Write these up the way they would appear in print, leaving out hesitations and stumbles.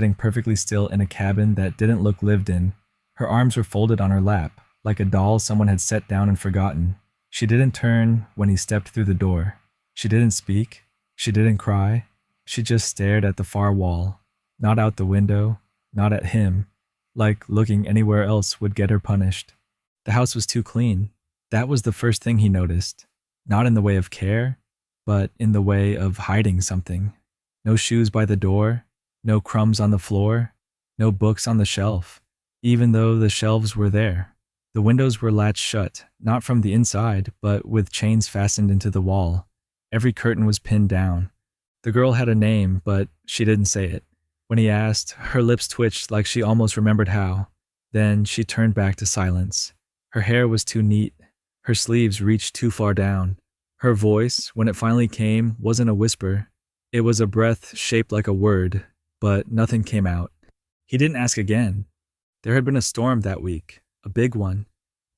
sitting perfectly still in a cabin that didn't look lived in. Her arms were folded on her lap, like a doll someone had set down and forgotten. She didn't turn when he stepped through the door. She didn't speak. She didn't cry. She just stared at the far wall, not out the window, not at him, like looking anywhere else would get her punished. The house was too clean. That was the first thing he noticed. Not in the way of care, but in the way of hiding something. No shoes by the door, no crumbs on the floor, no books on the shelf, even though the shelves were there. The windows were latched shut, not from the inside, but with chains fastened into the wall. Every curtain was pinned down. The girl had a name, but she didn't say it. When he asked, her lips twitched like she almost remembered how. Then she turned back to silence. Her hair was too neat. Her sleeves reached too far down. Her voice, when it finally came, wasn't a whisper. It was a breath shaped like a word, but nothing came out. He didn't ask again. There had been a storm that week, a big one,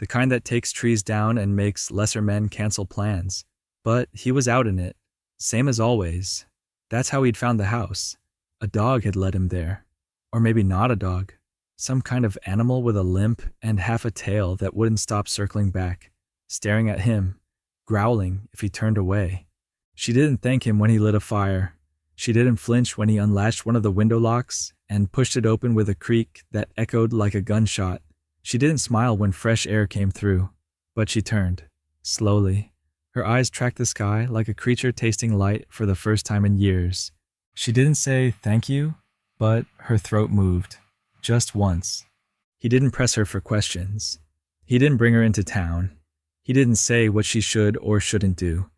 the kind that takes trees down and makes lesser men cancel plans. But he was out in it, same as always. That's how he'd found the house. A dog had led him there. Or maybe not a dog. Some kind of animal with a limp and half a tail that wouldn't stop circling back, staring at him, growling if he turned away. She didn't thank him when he lit a fire. She didn't flinch when he unlatched one of the window locks and pushed it open with a creak that echoed like a gunshot. She didn't smile when fresh air came through, but she turned, slowly. Her eyes tracked the sky like a creature tasting light for the first time in years. She didn't say thank you, but her throat moved. Just once. He didn't press her for questions. He didn't bring her into town. He didn't say what she should or shouldn't do.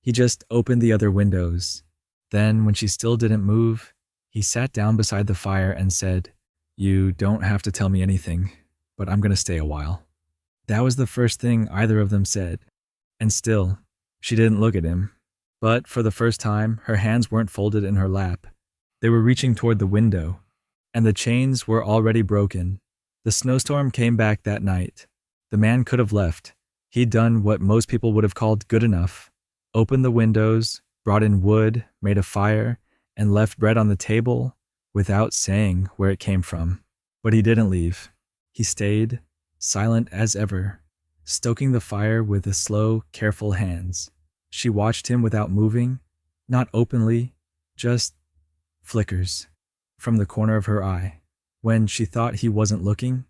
He just opened the other windows. Then, when she still didn't move, he sat down beside the fire and said, "You don't have to tell me anything, but I'm going to stay a while." That was the first thing either of them said. And still, she didn't look at him. But for the first time, her hands weren't folded in her lap. They were reaching toward the window, and the chains were already broken. The snowstorm came back that night. The man could have left. He'd done what most people would have called good enough. Opened the windows, brought in wood, made a fire, and left bread on the table without saying where it came from. But he didn't leave. He stayed, silent as ever, stoking the fire with his slow, careful hands. She watched him without moving, not openly, just flickers from the corner of her eye. When she thought he wasn't looking,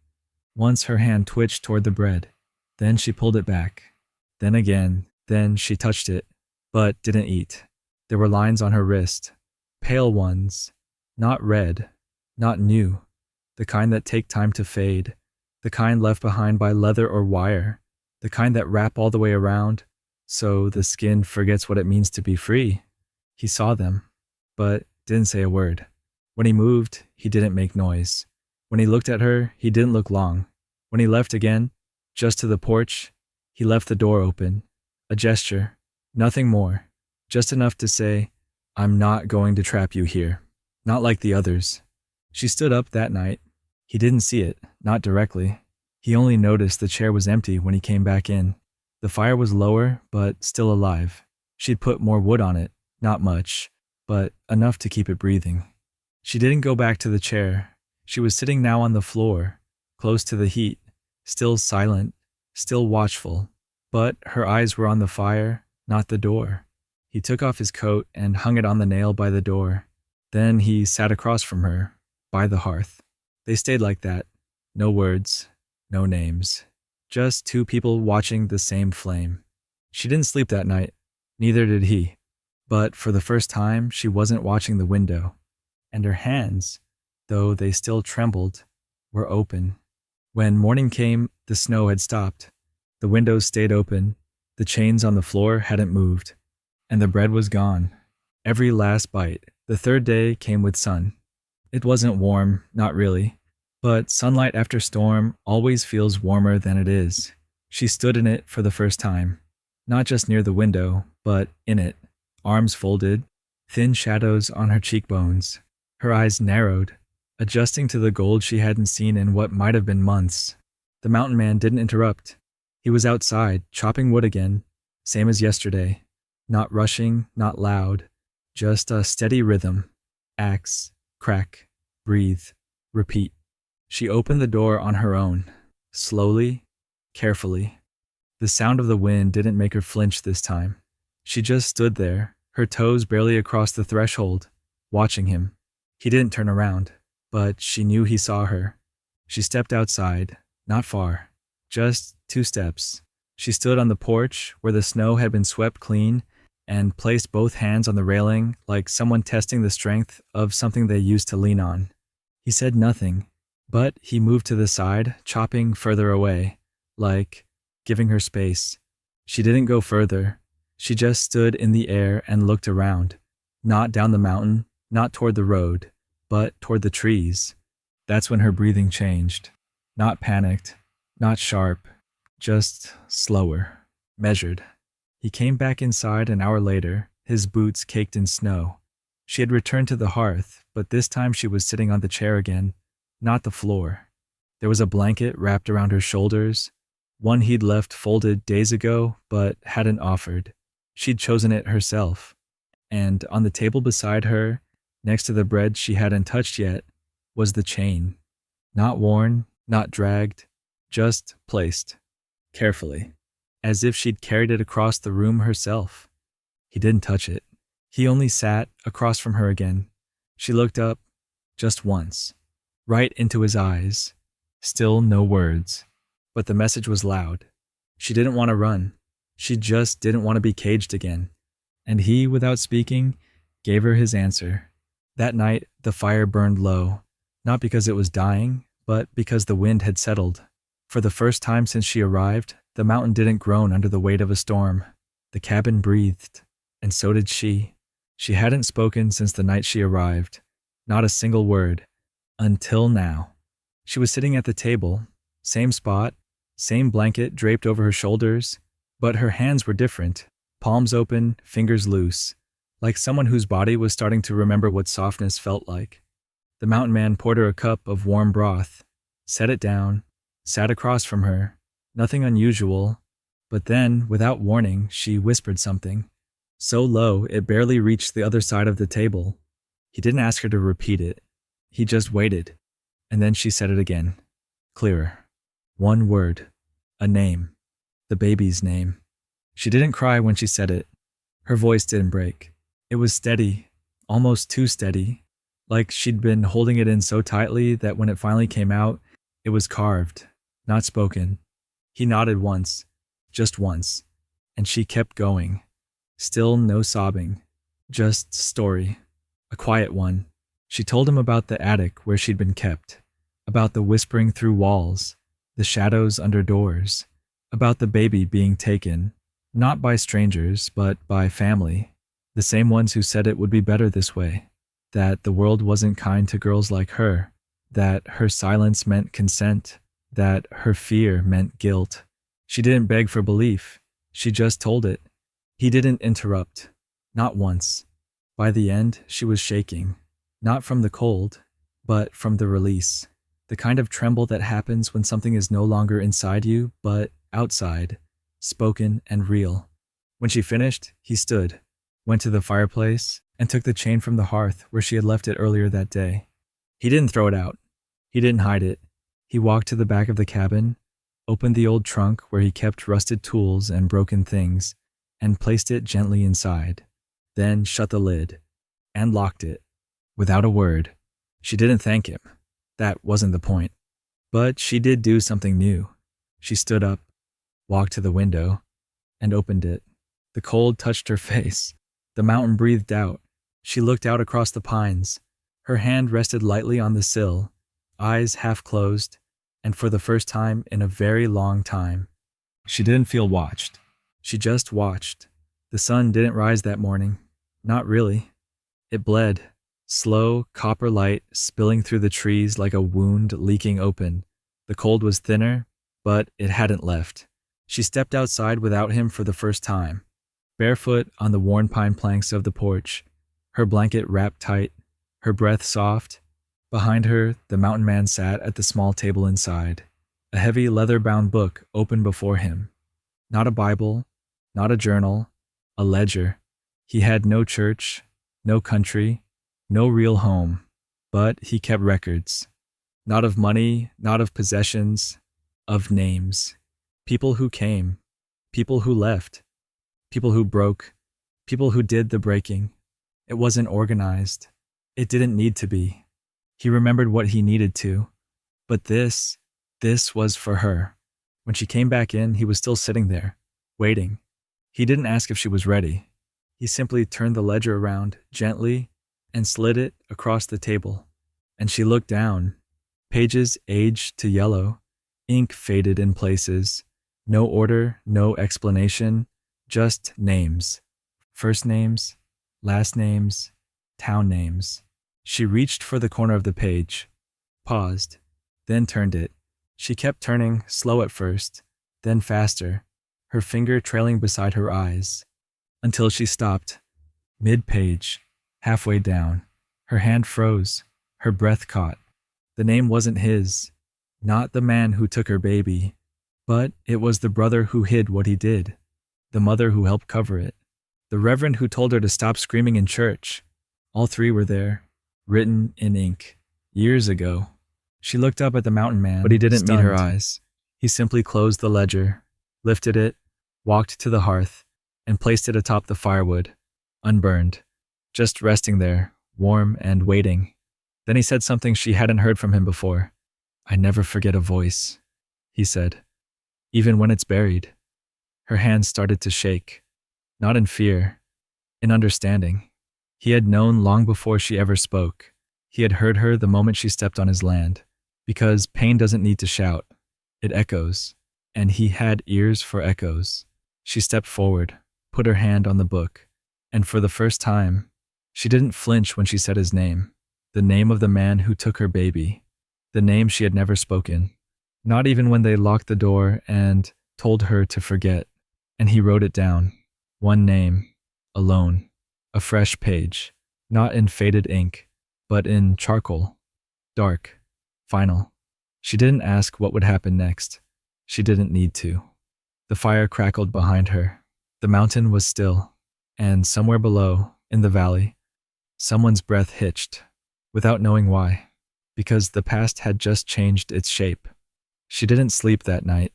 once her hand twitched toward the bread. Then she pulled it back. Then again, then she touched it, but didn't eat. There were lines on her wrist, pale ones, not red, not new, the kind that take time to fade, the kind left behind by leather or wire, the kind that wrap all the way around, so the skin forgets what it means to be free. He saw them, but didn't say a word. When he moved, he didn't make noise. When he looked at her, he didn't look long. When he left again, just to the porch, he left the door open. A gesture, nothing more, just enough to say, "I'm not going to trap you here. Not like the others." She stood up that night. He didn't see it, not directly. He only noticed the chair was empty when he came back in. The fire was lower, but still alive. She'd put more wood on it, not much, but enough to keep it breathing. She didn't go back to the chair. She was sitting now on the floor, close to the heat, still silent, still watchful, but her eyes were on the fire, not the door. He took off his coat and hung it on the nail by the door. Then he sat across from her, by the hearth. They stayed like that. No words, no names. Just two people watching the same flame. She didn't sleep that night. Neither did he. But for the first time, she wasn't watching the window. And her hands, though they still trembled, were open. When morning came, the snow had stopped. The windows stayed open. The chains on the floor hadn't moved. And the bread was gone. Every last bite. The third day came with sun. It wasn't warm, not really. But sunlight after storm always feels warmer than it is. She stood in it for the first time. Not just near the window, but in it. Arms folded, thin shadows on her cheekbones. Her eyes narrowed, adjusting to the gold she hadn't seen in what might have been months. The mountain man didn't interrupt. He was outside, chopping wood again, same as yesterday. Not rushing, not loud, just a steady rhythm. Axe, crack, breathe, repeat. She opened the door on her own, slowly, carefully. The sound of the wind didn't make her flinch this time. She just stood there, her toes barely across the threshold, watching him. He didn't turn around, but she knew he saw her. She stepped outside, not far, just 2 steps. She stood on the porch where the snow had been swept clean and placed both hands on the railing like someone testing the strength of something they used to lean on. He said nothing, but he moved to the side, chopping further away, like giving her space. She didn't go further. She just stood in the air and looked around, not down the mountain, not toward the road, but toward the trees. That's when her breathing changed. Not panicked, not sharp, just slower, measured. He came back inside an hour later, his boots caked in snow. She had returned to the hearth, but this time she was sitting on the chair again, not the floor. There was a blanket wrapped around her shoulders, one he'd left folded days ago but hadn't offered. She'd chosen it herself. And on the table beside her, next to the bread she hadn't touched yet, was the chain. Not worn, not dragged, just placed, carefully, as if she'd carried it across the room herself. He didn't touch it. He only sat across from her again. She looked up, just once, right into his eyes. Still no words. But the message was loud. She didn't want to run. She just didn't want to be caged again. And he, without speaking, gave her his answer. That night, the fire burned low, not because it was dying, but because the wind had settled. For the first time since she arrived, the mountain didn't groan under the weight of a storm. The cabin breathed, and so did she. She hadn't spoken since the night she arrived. Not a single word. Until now. She was sitting at the table, same spot, same blanket draped over her shoulders, but her hands were different, palms open, fingers loose, like someone whose body was starting to remember what softness felt like. The mountain man poured her a cup of warm broth, set it down, sat across from her, nothing unusual, but then, without warning, she whispered something, so low it barely reached the other side of the table. He didn't ask her to repeat it. He just waited, and then she said it again, clearer. One word, a name, the baby's name. She didn't cry when she said it. Her voice didn't break. It was steady, almost too steady, like she'd been holding it in so tightly that when it finally came out, it was carved, not spoken. He nodded once, just once, and she kept going. Still no sobbing, just story, a quiet one. She told him about the attic where she'd been kept, about the whispering through walls, the shadows under doors, about the baby being taken, not by strangers, but by family, the same ones who said it would be better this way, that the world wasn't kind to girls like her, that her silence meant consent, that her fear meant guilt. She didn't beg for belief, she just told it. He didn't interrupt, not once. By the end, she was shaking, not from the cold, but from the release. The kind of tremble that happens when something is no longer inside you, but outside, spoken and real. When she finished, he stood, went to the fireplace, and took the chain from the hearth where she had left it earlier that day. He didn't throw it out. He didn't hide it. He walked to the back of the cabin, opened the old trunk where he kept rusted tools and broken things, and placed it gently inside. Then shut the lid, and locked it, without a word. She didn't thank him. That wasn't the point. But she did do something new. She stood up, walked to the window, and opened it. The cold touched her face. The mountain breathed out. She looked out across the pines. Her hand rested lightly on the sill, eyes half closed, and for the first time in a very long time. She didn't feel watched. She just watched. The sun didn't rise that morning. Not really. It bled. Slow, copper light spilling through the trees like a wound leaking open. The cold was thinner, but it hadn't left. She stepped outside without him for the first time, barefoot on the worn pine planks of the porch, her blanket wrapped tight, her breath soft. Behind her, the mountain man sat at the small table inside, a heavy leather-bound book open before him. Not a Bible, not a journal, a ledger. He had no church, no country, no real home, But he kept records. Not of money, not of possessions, of names. People who came, people who left, people who broke, people who did the breaking. It wasn't organized. It didn't need to be. He remembered what he needed to. But this was for her. When she came back in, he was still sitting there, waiting. He didn't ask if she was ready. He simply turned the ledger around gently and slid it across the table. And she looked down. Pages aged to yellow, ink faded in places. No order, no explanation, just names. First names, last names, town names. She reached for the corner of the page, paused, then turned it. She kept turning, slow at first, then faster, her finger trailing beside her eyes, until she stopped, mid-page, halfway down. Her hand froze, her breath caught. The name wasn't his, not the man who took her baby, but it was the brother who hid what he did, the mother who helped cover it, the reverend who told her to stop screaming in church. All three were there, written in ink, years ago. She looked up at the mountain man, but he didn't meet her eyes. He simply closed the ledger, lifted it, walked to the hearth, and placed it atop the firewood, unburned, just resting there, warm and waiting. Then he said something she hadn't heard from him before. "I never forget a voice," he said, "even when it's buried." Her hands started to shake, not in fear, in understanding. He had known long before she ever spoke. He had heard her the moment she stepped on his land, because pain doesn't need to shout. It echoes, and he had ears for echoes. She stepped forward, put her hand on the book, and for the first time, she didn't flinch when she said his name, the name of the man who took her baby, the name she had never spoken, not even when they locked the door and told her to forget. And he wrote it down, one name, alone, a fresh page, not in faded ink, but in charcoal, dark, final. She didn't ask what would happen next. She didn't need to. The fire crackled behind her. The mountain was still, and somewhere below, in the valley, someone's breath hitched, without knowing why, because the past had just changed its shape. She didn't sleep that night.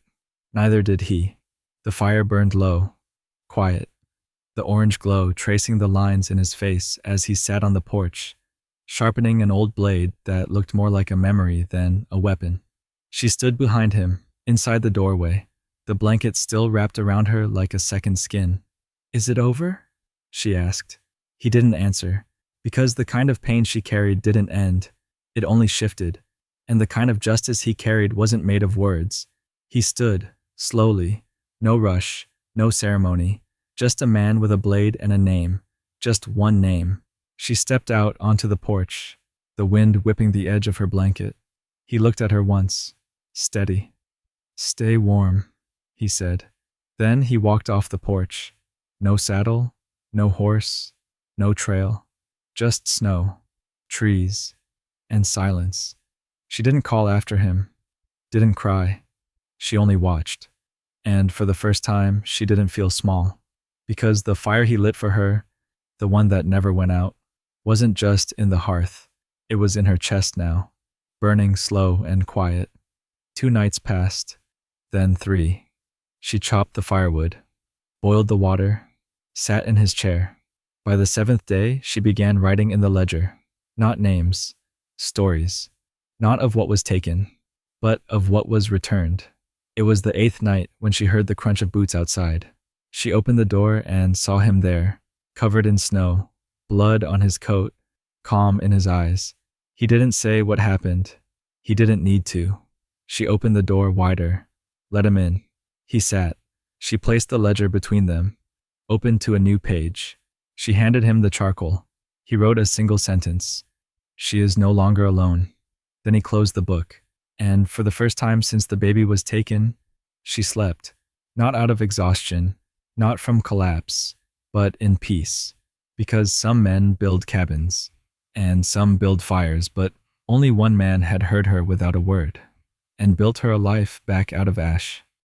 Neither did he. The fire burned low, quiet, the orange glow tracing the lines in his face as he sat on the porch, sharpening an old blade that looked more like a memory than a weapon. She stood behind him, inside the doorway, the blanket still wrapped around her like a second skin. "Is it over?" she asked. He didn't answer, because the kind of pain she carried didn't end. It only shifted, and the kind of justice he carried wasn't made of words. He stood, slowly, no rush, no ceremony, just a man with a blade and a name, just one name. She stepped out onto the porch, the wind whipping the edge of her blanket. He looked at her once, steady. "Stay warm," he said. Then he walked off the porch. No saddle, no horse, no trail, just snow, trees, and silence. She didn't call after him, didn't cry. She only watched. And for the first time, she didn't feel small, because the fire he lit for her, the one that never went out, wasn't just in the hearth. It was in her chest now, burning slow and quiet. 2 nights passed, then 3. She chopped the firewood, boiled the water, sat in his chair. By the 7th day, she began writing in the ledger, not names, stories, not of what was taken, but of what was returned. It was the 8th night when she heard the crunch of boots outside. She opened the door and saw him there, covered in snow, blood on his coat, calm in his eyes. He didn't say what happened. He didn't need to. She opened the door wider, let him in. He sat. She placed the ledger between them, opened to a new page. She handed him the charcoal. He wrote a single sentence. "She is no longer alone." Then he closed the book. And for the first time since the baby was taken, she slept, not out of exhaustion, not from collapse, but in peace. Because some men build cabins, and some build fires, but only one man had heard her without a word, and built her a life back out of ash.